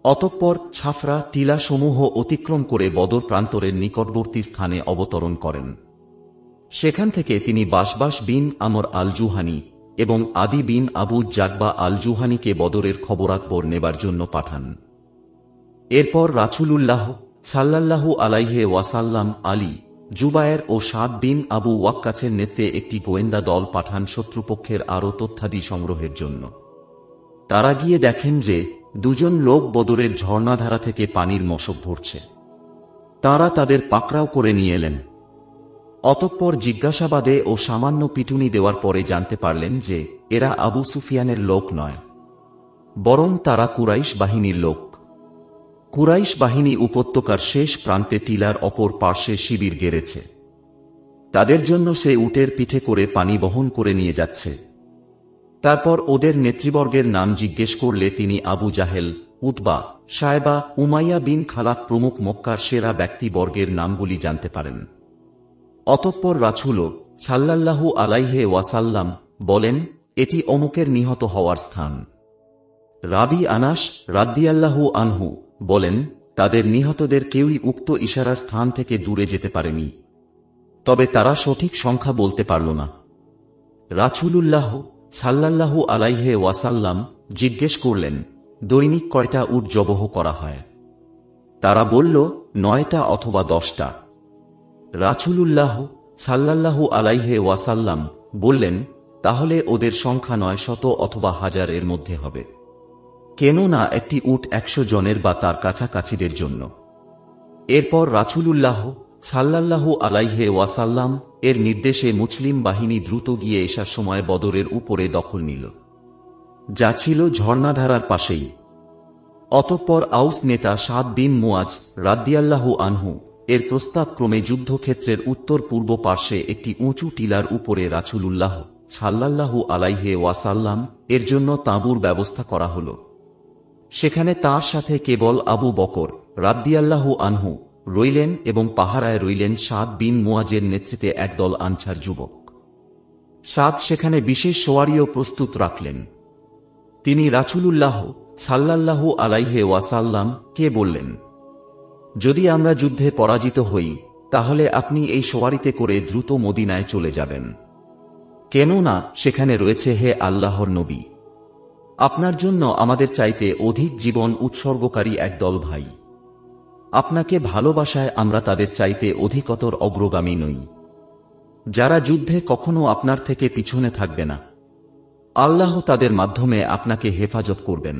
অতঃপর ছাফরা টিলাসমূহ অতিক্রম করে বদর প্রান্তরের নিকটবর্তী স্থানে অবতরণ করেন। সেখান থেকে তিনি বাসবাস বিন আমর আল জুহানি এবং আদি বিন আবু জাকবা আল জুহানিকে বদরের খবরাখবর নেবার জন্য পাঠান। এরপর রাসূলুল্লাহ সাল্লাল্লাহু আলাইহি ওয়াসাল্লাম আলী, জুবায়ের ও সাদ বিন আবু ওয়াক্কাছের নেতৃত্বে একটি গোয়েন্দা দল পাঠান শত্রুপক্ষের আরও তথ্যাদি সংগ্রহের জন্য। তারা গিয়ে দেখেন যে দুজন লোক বদরের ঝর্ণাধারা থেকে পানির মশক ভরছে। তারা তাদের পাকড়াও করে নিয়ে এলেন। অতঃপর জিজ্ঞাসাবাদে ও সামান্য পিটুনি দেওয়ার পরে জানতে পারলেন যে এরা আবু সুফিয়ানের লোক নয়, বরং তারা কুরাইশ বাহিনীর লোক। কুরাইশ বাহিনী উপত্যকার শেষ প্রান্তে টিলার অপর পার্শ্বে শিবির গেড়েছে। তাদের জন্য সে উটের পিঠে করে পানি বহন করে নিয়ে যাচ্ছে। তারপর ওদের নেতৃবর্গের নাম জিজ্ঞেস করলে তিনি আবু জাহেল, উতবা, সায়বা, উমাইয়া বিন খালাফ প্রমুখ মক্কার সেরা ব্যক্তিবর্গের নামগুলি জানতে পারেন। অতঃপর রাসূল সাল্লাল্লাহু আলাইহি ওয়াসাল্লাম বলেন, এটি অমুকের নিহত হওয়ার স্থান। রাবি আনাস রাদিয়াল্লাহু আনহু বলেন, তাদের নিহতদের কেউই উক্ত ইশারার স্থান থেকে দূরে যেতে পারেনি, তবে তারা সঠিক সংখ্যা বলতে পারল না। রাসূলুল্লাহ সাল্লাল্লাহু আলাইহি ওয়াসাল্লাম জিজ্ঞেস করলেন, দৈনিক কয়টা উট জবহ করা হয়? তারা বলল, 9টা অথবা 10টা। রাসূলুল্লাহ সাল্লাল্লাহু আলাইহি ওয়াসাল্লাম বললেন, তাহলে ওদের সংখ্যা 900 অথবা 1000 এর মধ্যে হবে, কেননা একটি উট 100 জনের বা তার কাছাকাছিদের জন্য। এরপর রাসূলুল্লাহ সাল্লাল্লাহু আলাইহি ওয়াসাল্লাম এর নির্দেশে মুসলিম বাহিনী দ্রুত গিয়ে এসার সময় বদরের উপরে দখল নিল, যা ছিল ঝর্ণাধারার পাশেই। অতঃপর আউস নেতা সাদ বিন মুয়াজ রাদিয়াল্লাহু আনহু এর প্রস্তাবক্রমে যুদ্ধক্ষেত্রের উত্তর পূর্ব পার্শ্বে একটি উঁচু টিলার উপরে রাসূলুল্লাহ সাল্লাল্লাহু আলাইহি ওয়াসাল্লাম এর জন্য তাঁবুর ব্যবস্থা করা হল। সেখানে তার সাথে কেবল আবু বকর রাদিয়াল্লাহু আনহু রইলেন এবং পাহারায় রইলেন সাদ বিন মুয়াজের নেতৃত্বে একদল আনসার যুবক। সাদ সেখানে বিশেষ সোয়ারিও প্রস্তুত রাখলেন। তিনি রাসূলুল্লাহ সাল্লাল্লাহু আলাইহি ওয়াসাল্লাম কে বললেন, যদি আমরা যুদ্ধে পরাজিত হই তাহলে আপনি এই সোয়ারিতে করে দ্রুত মদিনায় চলে যাবেন, কেননা সেখানে রয়েছে হে আল্লাহর নবী, আপনার জন্য আমাদের চাইতে অধিক জীবন উৎসর্গকারী একদল ভাই। আপনাকে ভালোবাসায় আমরা তাদের চাইতে অধিকতর অগ্রগামী নই, যারা যুদ্ধে কখনো আপনার থেকে পিছনে থাকবে না। আল্লাহ তাদের মাধ্যমে আপনাকে হেফাজত করবেন।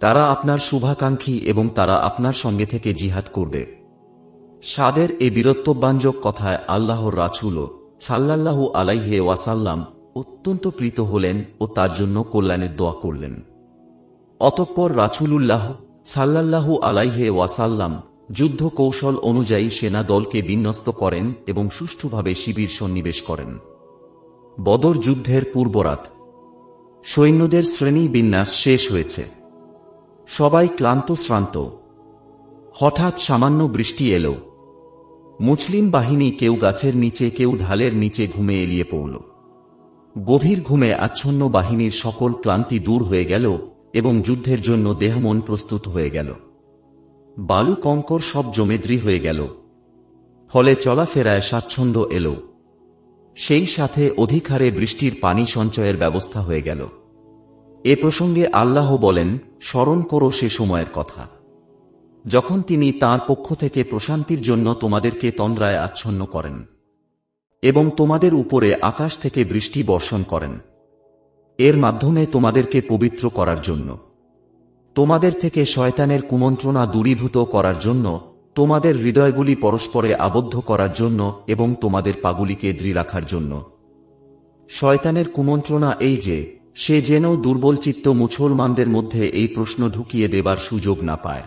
তারা আপনার শুভাকাঙ্ক্ষী এবং তারা আপনার সঙ্গে থেকে জিহাদ করবে। সাদের এ বীরত্বব্যঞ্জক কথায় আল্লাহর রাসূল সাল্লাল্লাহু আলাইহি ওয়াসাল্লাম অত্যন্ত প্রীত হলেন ও তার জন্য কল্যাণের দোয়া করলেন। অতঃপর রাসূলুল্লাহ সাল্লাল্লাহু আলাইহি ওয়াসাল্লাম যুদ্ধ কৌশল অনুযায়ী সেনা দলকে বিন্যস্ত করেন এবং সুষ্ঠুভাবে শিবির সন্নিবেশ করেন। বদর যুদ্ধের পূর্বরাত। সৈন্যদের শ্রেণী বিন্যাস শেষ হয়েছে। সবাই ক্লান্ত শ্রান্ত। হঠাৎ সামান্য বৃষ্টি এলো। মুসলিম বাহিনী কেউ গাছের নিচে কেউ ঢালের নিচে ঘুমে এলিয়ে পড়ল। গভীর ঘুমে আচ্ছন্ন বাহিনীর সকল ক্লান্তি দূর হয়ে গেল এবং যুদ্ধের জন্য দেহমন প্রস্তুত হয়ে গেল। বালু কঙ্কর সব জমে দৃঢ় হয়ে গেল, ফলে চলাফেরায় স্বাচ্ছন্দ্য এল। সেই সাথে অধিক হারে বৃষ্টির পানি সঞ্চয়ের ব্যবস্থা হয়ে গেল। এ প্রসঙ্গে আল্লাহ বলেন, স্মরণ করো সে সময়ের কথা, যখন তিনি তাঁর পক্ষ থেকে প্রশান্তির জন্য তোমাদেরকে তন্দ্রায় আচ্ছন্ন করেন এবং তোমাদের উপরে আকাশ থেকে বৃষ্টি বর্ষণ করেন, এর মাধ্যমে তোমাদেরকে পবিত্র করার জন্য, তোমাদের থেকে শয়তানের কুমন্ত্রণা দূরীভূত করার জন্য, তোমাদের হৃদয়গুলি পরস্পরে আবদ্ধ করার জন্য এবং তোমাদের পাগুলিকে দৃঢ় রাখার জন্য। শয়তানের কুমন্ত্রণা এই যে সে যেন দুর্বলচিত্ত মুসলমানদের মধ্যে এই প্রশ্ন ঢুকিয়ে দেবার সুযোগ না পায়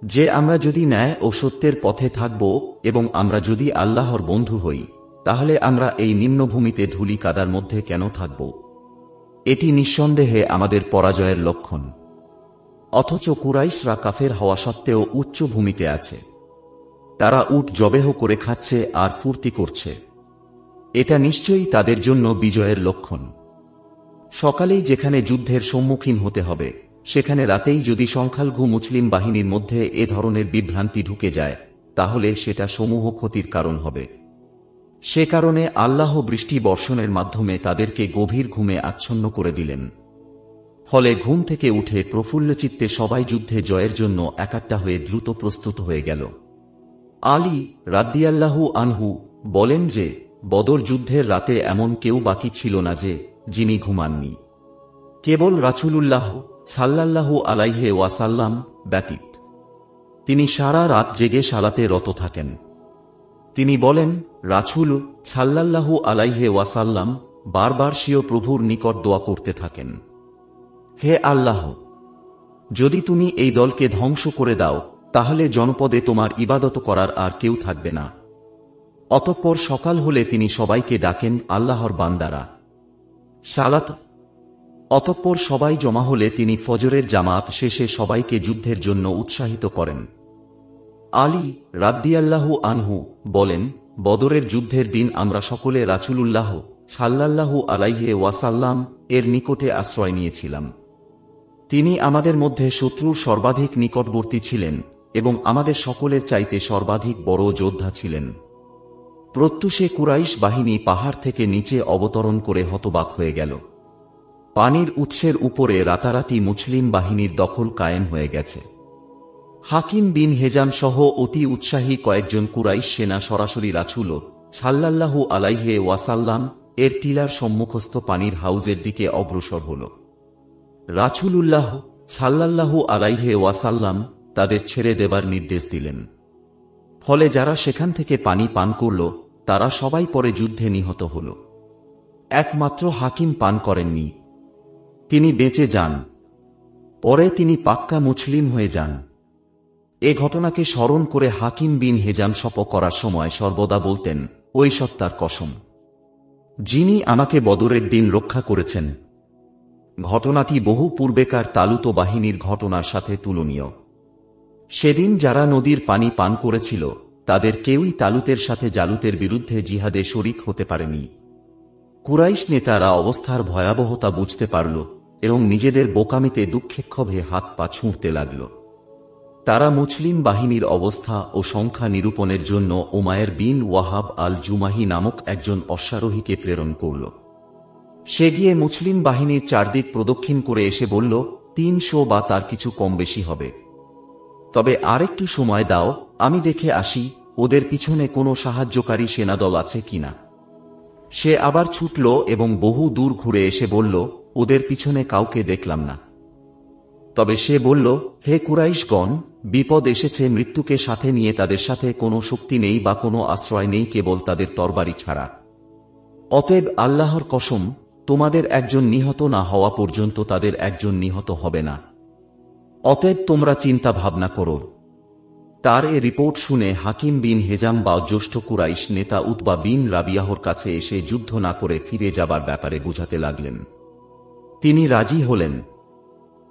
যে আমরা যদি ন্যায় ও সত্যের পথে থাকব এবং আমরা যদি আল্লাহর বন্ধু হই তাহলে আমরা এই নিম্নভূমিতে ধূলি কাদার মধ্যে কেন থাকব? এটি নিঃসন্দেহে আমাদের পরাজয়ের লক্ষণ। অথচ কুরাইশরা কাফের হওয়া সত্ত্বেও উচ্চ ভূমিতে আছে। তারা উট জবেহ করে খাচ্ছে আর ফুর্তি করছে। এটা নিশ্চয়ই তাদের জন্য বিজয়ের লক্ষণ। সকালেই যেখানে যুদ্ধের সম্মুখীন হতে হবে, সেখানে রাতেই যদি সংখ্যালঘু মুসলিম বাহিনীর মধ্যে এ ধরনের বিভ্রান্তি ঢুকে যায়, তাহলে সেটা সমূহ ক্ষতির কারণ হবে। সে কারণে আল্লাহ বৃষ্টি বর্ষণের মাধ্যমে তাদেরকে গভীর ঘুমে আচ্ছন্ন করে দিলেন। ফলে ঘুম থেকে উঠে প্রফুল্লচিত্তে সবাই যুদ্ধে জয়ের জন্য একাট্টা হয়ে দ্রুত প্রস্তুত হয়ে গেল। আলী রাদিয়াল্লাহু আনহু বলেন যে, বদর যুদ্ধের রাতে এমন কেউ বাকি ছিল না যিনি ঘুমাননি, কেবল রাসূলুল্লাহ সাল্লাল্লাহু আলাইহি ওয়াসাল্লাম ব্যতীত। তিনি সারা রাত জেগে সালাতে রত থাকেন। তিনি বলেন, রাসূল সাল্লাল্লাহু আলাইহি ওয়াসাল্লাম বারবার স্বীয় প্রভুর নিকট দোয়া করতে থাকেন, হে আল্লাহ, যদি তুমি এই দলকে ধ্বংস করে দাও, তাহলে জনপদে তোমার ইবাদত করার আর কেউ থাকবে না। অতঃপর সকাল হলে তিনি সবাইকে ডাকেন, আল্লাহর বান্দারা সালাত। অতঃপর সবাই জমা হলে তিনি ফজরের জামাত শেষে সবাইকে যুদ্ধের জন্য উৎসাহিত করেন। আলী রাদিয়াল্লাহু আনহু বলেন, বদরের যুদ্ধের দিন আমরা সকলে রাসূলুল্লাহ সাল্লাল্লাহু আলাইহি ওয়াসাল্লাম এর নিকটে আশ্রয় নিয়েছিলাম। তিনি আমাদের মধ্যে শত্রুর সর্বাধিক নিকটবর্তী ছিলেন এবং আমাদের সকলের চাইতে সর্বাধিক বড় যোদ্ধা ছিলেন। প্রত্যুষে কুরাইশ বাহিনী পাহাড় থেকে নিচে অবতরণ করে হতবাক হয়ে গেল। পানির উৎসের উপরে রাতারাতি মুসলিম বাহিনীর দখল কায়েম হয়ে গেছে। হাকিম বিন হেজাম সহ অতি উৎসাহী কয়েকজন কুরাইশ সেনা সরাসরি রাসূল সাল্লাল্লাহু আলাইহি ওয়াসাল্লাম এর টিলার সম্মুখস্থ পানির হাউজের দিকে অগ্রসর হল। রাসূলুল্লাহ সাল্লাল্লাহু আলাইহি ওয়াসাল্লাম তাদের ছেড়ে দেবার নির্দেশ দিলেন। ফলে যারা সেখান থেকে পানি পান করল, তারা সবাই পরে যুদ্ধে নিহত হল। একমাত্র হাকিম পান করেননি। তিনি বেঁচে যান। পরে তিনি পাক্কা মুসলিম হয়ে যান। এ ঘটনাকে স্মরণ করে হাকিম বিন হেজাম শপথ করার সময় সর্বদা বলতেন, ওই সত্তার কসম, যিনি আমাকে বদরের দিন রক্ষা করেছেন। ঘটনাটি বহু পূর্বেকার তালুত বাহিনীর ঘটনার সাথে তুলনীয়। সেদিন যারা নদীর পানি পান করেছিল, তাদের কেউই তালুতের সাথে জালুতের বিরুদ্ধে জিহাদে শরিক হতে পারেনি। কুরাইশ নেতারা অবস্থার ভয়াবহতা বুঝতে পারল এবং নিজেদের বোকামিতে দুঃখেক্ষোভে হাত পা ছুঁড়তে লাগল। তারা মুসলিম বাহিনীর অবস্থা ও সংখ্যা নিরূপণের জন্য উমায়ের বিন ওয়াহাব আল জুমাহি নামক একজন অশ্বারোহীকে প্রেরণ করল। সে গিয়ে মুসলিম বাহিনীর চারদিক প্রদক্ষিণ করে এসে বলল, ৩০০ বা তার কিছু কম বেশি হবে। তবে আরেকটু সময় দাও, আমি দেখে আসি ওদের পিছনে কোনো সাহায্যকারী সেনাদল আছে কিনা। সে আবার ছুটল এবং বহু দূর ঘুরে এসে বলল, ওদের পিছনে কাউকে দেখলাম না। তবে সে বলল, হে কুরাইশগণ, বিপদ এসেছে, মৃত্যুকে সাথে নিয়ে তাদের সাথে কোনো শক্তি নেই বা কোনো আশ্রয় নেই, কেবল তাদের তরবারি ছাড়া। অতএব আল্লাহর কসম, তোমাদের একজন নিহত না হওয়া পর্যন্ত তাদের একজন নিহত হবে না। অতএব তোমরা চিন্তা ভাবনা করো। তার এ রিপোর্ট শুনে হাকিম বিন হেজাম বা জ্যেষ্ঠ কুরাইশ নেতা উতবা বিন রাবিয়াহর কাছে এসে যুদ্ধ না করে ফিরে যাবার ব্যাপারে বুঝাতে লাগলেন। তিনি রাজি হলেন।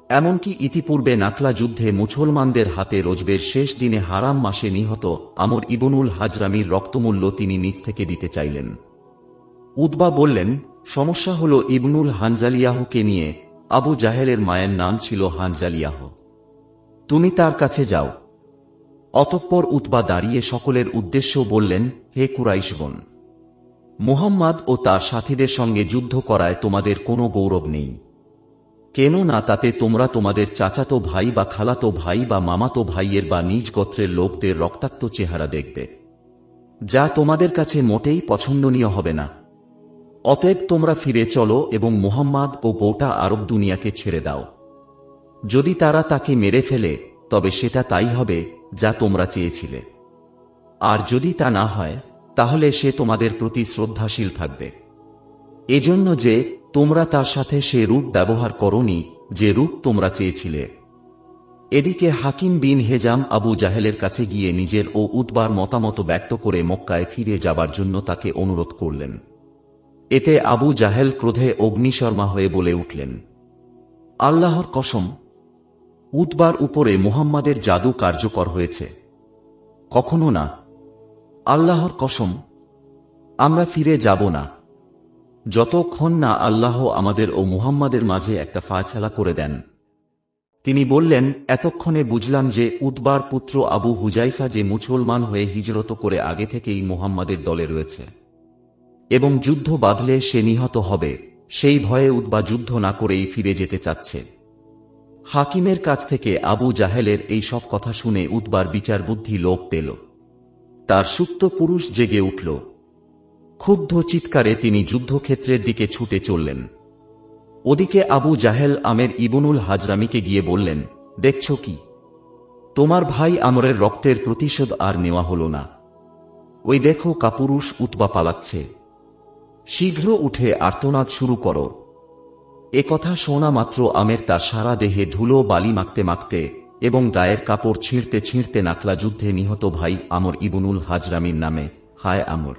এমনকি ইতিপূর্বে নাকলা যুদ্ধে মুসলমানদের হাতে রজবের শেষ দিনে হারাম মাসে নিহত আমর ইবনুল হাজরামির রক্তমূল্য তিনি নিজ থেকে দিতে চাইলেন। উতবা বললেন, সমস্যা হল ইবনুল হানজালিয়াহকে নিয়ে। আবু জাহেলের মায়ের নাম ছিল হানজালিয়াহ। তুমি তার কাছে যাও। অতঃপর উতবা দাঁড়িয়ে সকলের উদ্দেশ্য বললেন, হে কুরাইশগণ, মুহাম্মদ ও তার সাথীদের সঙ্গে যুদ্ধ করায় তোমাদের কোনো গৌরব নেই। কেন না তাতে তোমরা তোমাদের চাচাতো ভাই বা খালাতো ভাই বা মামাতো ভাইয়ের বা নিজ গোত্রের লোকদের রক্তাক্ত চেহারা দেখবে, যা তোমাদের কাছে মোটেই পছন্দনীয় হবে না। অতএব তোমরা ফিরে চলো এবং মুহাম্মদ ও গোটা আরব দুনিয়াকে ছেড়ে দাও। যদি তারা তাকে মেরে ফেলে, তবে সেটা তাই হবে যা তোমরা চেয়েছিলে। আর যদি তা না হয়, তাহলে সে তোমাদের প্রতি শ্রদ্ধাশীল থাকবে, এজন্য যে তোমরা তার সাথে সে রূপ ব্যবহার করোনি যে রূপ তোমরা চেয়েছিলে। এদিকে হাকিম বিন হেজাম আবু জাহেলের কাছে গিয়ে নিজের ও উতবার মতামত ব্যক্ত করে মক্কায় ফিরে যাবার জন্য তাকে অনুরোধ করলেন। এতে আবু জাহেল ক্রোধে অগ্নিশর্মা হয়ে বলে উঠলেন, আল্লাহর কসম, উতবার উপরে মুহাম্মাদের জাদু কার্যকর হয়েছে। কখনো না, আল্লাহর কসম, আমরা ফিরে যাব না যতক্ষণ না আল্লাহ আমাদের ও মুহাম্মাদের মাঝে একটা ফায়সালা করে দেন। তিনি বললেন, এতক্ষণে বুঝলাম যে উতবার পুত্র আবু হুজাইফা যে মুসলমান হয়ে হিজরত করে আগে থেকেই মুহাম্মাদের দলে রয়েছে এবং যুদ্ধ বাঁধলে সে নিহত হবে, সেই ভয়ে উতবা যুদ্ধ না করেই ফিরে যেতে চাচ্ছে। হাকিমের কাছ থেকে আবু জাহেলের এই সব কথা শুনে উতবার বিচার বুদ্ধি লোপ পেল। তার সুপ্ত পুরুষ জেগে উঠল। ক্ষুব্ধ চিৎকারে তিনি যুদ্ধক্ষেত্রের দিকে ছুটে চললেন। ওদিকে আবু জাহেল আমের ইবনুল হাজরামিকে গিয়ে বললেন, দেখছ কি, তোমার ভাই আমরের রক্তের প্রতিশোধ আর নেওয়া হল না। ওই দেখো কাপুরুষ উতবা পালাচ্ছে, শীঘ্র উঠে আর্তনাদ শুরু করো। একথা শোনা মাত্র আমের তার সারা দেহে ধুলো বালি মাখতে মাখতে এবং গায়ের কাপড় ছিঁড়তে ছিঁড়তে নাকলা যুদ্ধে নিহত ভাই আমর ইবনুল হাজরামির নামে হায় আমর,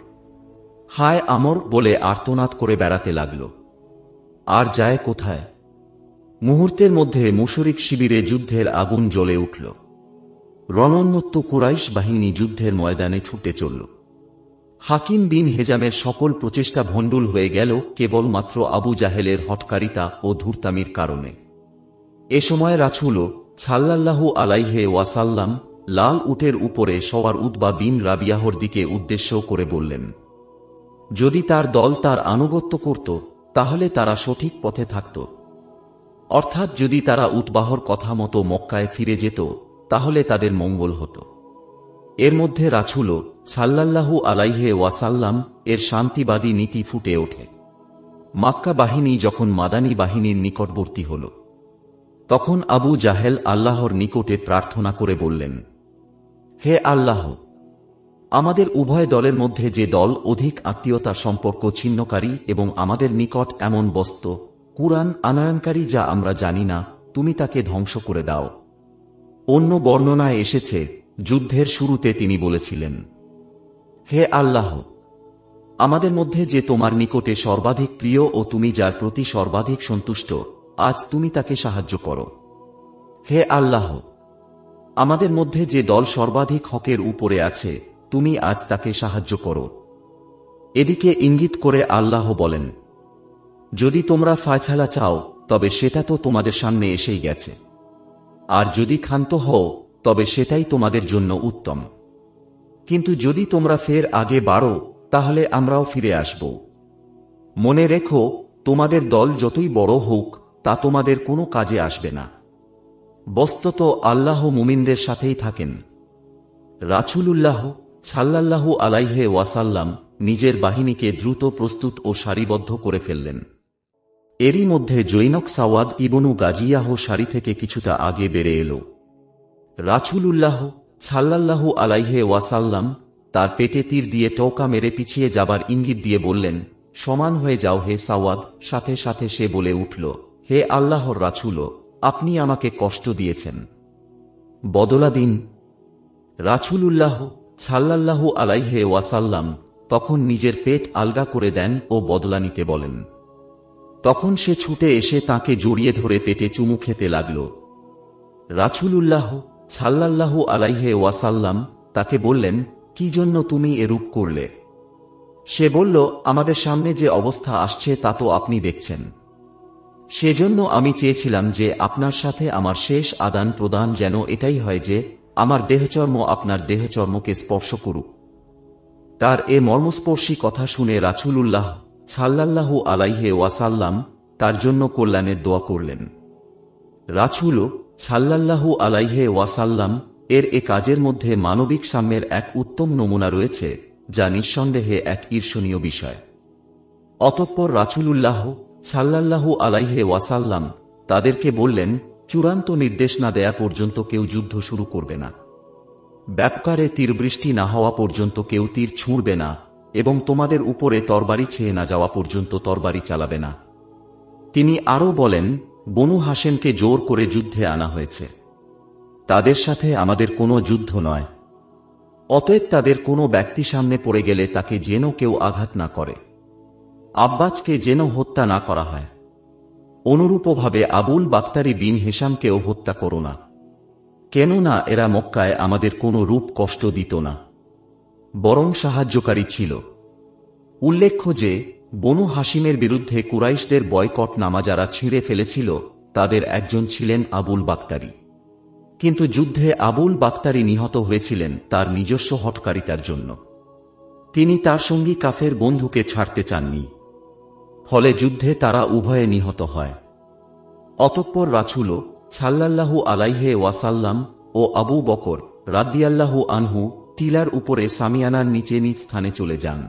হায় আমর বলে আর্তনাদ করে বেড়াতে লাগল। আর যায় কোথায়? মুহূর্তের মধ্যে মুশরিক শিবিরে যুদ্ধের আগুন জ্বলে উঠল। রণোন্মত্ত কুরাইশ বাহিনী যুদ্ধের ময়দানে ছুটে চলল। হাকিম বিন হেজামের সকল প্রচেষ্টা ভণ্ডুল হয়ে গেল কেবলমাত্র আবু জাহেলের হঠকারিতা ও ধূর্তামির কারণে। এ সময় রাসূল সাল্লাল্লাহু আলাইহি ওয়াসাল্লাম লাল উটের উপরে সওয়ার উতবা বিন রাবিয়াহর দিকে উদ্দেশ্য করে বললেন, যদি তার দল তার আনুগত্য করত তাহলে তারা সঠিক পথে থাকত, অর্থাৎ যদি তারা উতবাহর কথা মতো মক্কায় ফিরে যেত তাহলে তাদের মঙ্গল হতো। এর মধ্যে রাসূল সাল্লাল্লাহু আলাইহি ওয়াসাল্লাম এর শান্তিবাদী নীতি ফুটে ওঠে। মক্কা বাহিনী যখন মাদানী বাহিনীর নিকটবর্তী হল, তখন আবু জাহেল আল্লাহর নিকটে প্রার্থনা করে বললেন, হে আল্লাহ, আমাদের উভয় দলের মধ্যে যে দল অধিক আত্মীয়তা সম্পর্ক ছিন্নকারী এবং আমাদের নিকট এমন বস্তু কুরআন আনয়নকারী যা আমরা জানি না, তুমি তাকে ধ্বংস করে দাও। অন্য বর্ণনায় এসেছে, যুদ্ধের শুরুতে তিনি বলেছিলেন, হে আল্লাহ, আমাদের মধ্যে যে তোমার নিকটে সর্বাধিক প্রিয় ও তুমি যার প্রতি সর্বাধিক সন্তুষ্ট, আজ তুমি তাকে সাহায্য করো। হে আল্লাহ, আমাদের মধ্যে যে দল সর্বাধিক হকের উপরে আছে, তুমি আজ তাকে সাহায্য করো। এদিকে ইঙ্গিত করে আল্লাহ বলেন, যদি তোমরা ফায়সালা চাও তবে সেটা তো তোমাদের সামনে এসেই গেছে, আর যদি ক্ষান্ত হও তবে সেটাই তোমাদের জন্য উত্তম। কিন্তু যদি তোমরা ফের আগে বাড়ো তাহলে আমরাও ফিরে আসব। মনে রেখো, তোমাদের দল যতই বড় হোক তা তোমাদের কোনো কাজে আসবে না। বস্তুত আল্লাহ মুমিনদের সাথেই থাকেন। রাসূলুল্লাহ সাল্লাল্লাহু আলাইহি ওয়াসাল্লাম নিজের বাহিনীকে দ্রুত প্রস্তুত ও সারিবদ্ধ করে ফেললেন। এরই মধ্যে জৈনক সাওয়াদ ইবনু গাজিয়াহ সারি থেকে কিছুটা আগে বেড়ে এল। রাসূলুল্লাহ সাল্লাল্লাহু আলাইহি ওয়াসাল্লাম তার পেটে তীর দিয়ে টোকা মেরে পিছিয়ে যাবার ইঙ্গিত দিয়ে বললেন, সমান হয়ে যাও হে সাওয়াদ। সাথে সাথে সে বলে উঠল, হে আল্লাহর রাসূল, আপনি আমাকে কষ্ট দিয়েছেন, বদলা দিন। রাসূলুল্লাহ সাল্লাল্লাহু আলাইহি ওয়াসাল্লাম তখন নিজের পেট আলগা করে দেন ও বদলা নিতে বলেন। তখন সে ছুটে এসে তাকে জড়িয়ে ধরে পেটে চুমু খেতে লাগল। রাসূলুল্লাহ সাল্লাল্লাহু আলাইহি ওয়াসাল্লাম তাকে বললেন, কি জন্য তুমি এরূপ করলে? সে বলল, আমাদের সামনে যে অবস্থা আসছে তা তো আপনি দেখছেন। সেজন্য আমি চেয়েছিলাম যে আপনার সাথে আমার শেষ আদান প্রদান যেন এটাই হয় যে আমার দেহচর্ম আপনার দেহচর্মকে স্পর্শ করুক। তার এ মর্মস্পর্শী কথা শুনে রাসূলুল্লাহ সাল্লাল্লাহু আলাইহি ওয়াসাল্লাম তার জন্য কল্যাণের দোয়া করলেন। রাসূল সাল্লাল্লাহু আলাইহি ওয়াসাল্লাম এর এ কাজের মধ্যে মানবিক সাম্যের এক উত্তম নমুনা রয়েছে, যা নিঃসন্দেহে এক ঈর্ষণীয় বিষয়। অতঃপর রাসূলুল্লাহ সাল্লাল্লাহু আলাইহি ওয়াসাল্লাম তাদেরকে বললেন, চূড়ান্ত নির্দেশ না দেয়া পর্যন্ত কেউ যুদ্ধ শুরু করবে না, ব্যাপকারে তীরবৃষ্টি না হওয়া পর্যন্ত কেউ তীর ছুঁড়বে না এবং তোমাদের উপরে তরবারি ছেয়ে না যাওয়া পর্যন্ত তরবারি চালাবে না। তিনি আরও বলেন, বনু হাশেমকে জোর করে যুদ্ধে আনা হয়েছে। তাদের সাথে আমাদের কোনো যুদ্ধ নয়। অতএব তাদের কোনো ব্যক্তি সামনে পড়ে গেলে তাকে যেন কেউ আঘাত না করে, আব্বাসকে যেন হত্যা না করা হয়। অনুরূপভাবে আবুল বাক্তারি বিন হেশামকেও হত্যা করো না, কেননা এরা মক্কায় আমাদের কোনো রূপ কষ্ট দিত না, বরং সাহায্যকারী ছিল। উল্লেখ্য যে বনু হাসিমের বিরুদ্ধে কুরাইশদের বয়কট নামা যারা ছিঁড়ে ফেলেছিল তাদের একজন ছিলেন আবুল বাক্তারি। কিন্তু যুদ্ধে আবুল বাক্তারি নিহত হয়েছিলেন তার নিজস্ব হঠকারিতার জন্য। তিনি তার সঙ্গী কাফের বন্ধুকে ছাড়তে চাননি, ফলে যুদ্ধে তারা উভয়ে নিহত হয়। অতঃপর রাসূল সাল্লাল্লাহু আলাইহি ওয়াসাল্লাম ও আবু বকর রাদিয়াল্লাহু আনহু টিলার উপরে সামিয়ানার নিচে নিজ স্থানে চলে যান।